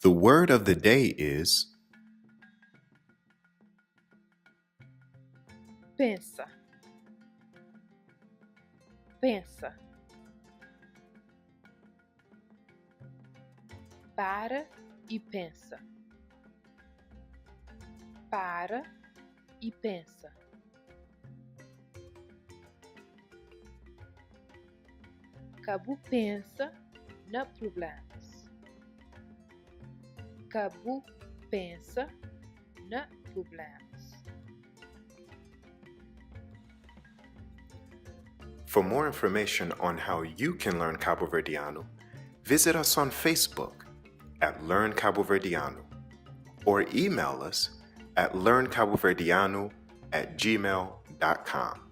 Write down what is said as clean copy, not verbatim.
The word of the day is pensa, pensa. Para e pensa. Para e pensa. Cabo pensa na problemas. Cabo pensa na problemas. For more information on how you can learn Cabuverdianu, visit us on Facebook at Learn Kabuverdianu or email us at learnkabuverdianu@gmail.com.